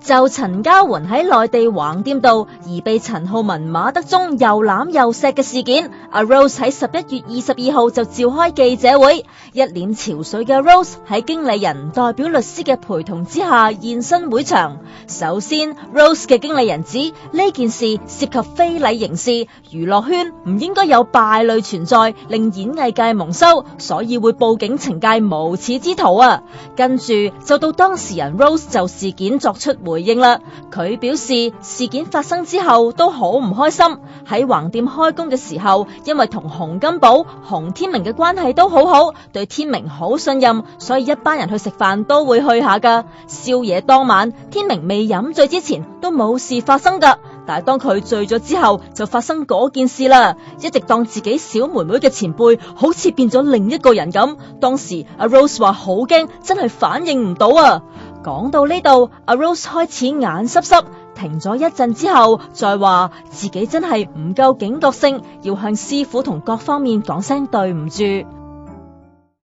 就陳嘉媛喺內地橫店度而被陳浩文馬德鐘又攬又錫嘅事件，阿 Rose 喺11月22號就召開記者會，一臉憔悴嘅 Rose 喺經理人代表律師嘅陪同之下現身會場。首先 Rose 嘅經理人指呢件事涉及非禮刑事，娛樂圈唔應該有敗類存在，令演藝界蒙羞，所以會報警懲戒無恥之徒啊。跟住就到當事人 Rose 就事件作出回應啦。佢表示事件發生之後都好唔開心，喺橫店開工嘅時候，因為同洪金寶、洪天明嘅關係都好好，對天明好信任，所以一班人去食飯都會去下噶。宵夜當晚，天明未飲醉之前都冇事發生噶，但係當佢醉咗之後就發生嗰件事啦。一直當自己小妹妹嘅前輩好似變咗另一個人咁，當時阿 Rose 話好驚，真係反應唔到啊。講到呢度，阿 Rose 開始眼濕濕，停咗一陣之後再話自己真係唔夠警覺性，要向師傅同各方面講聲對唔住。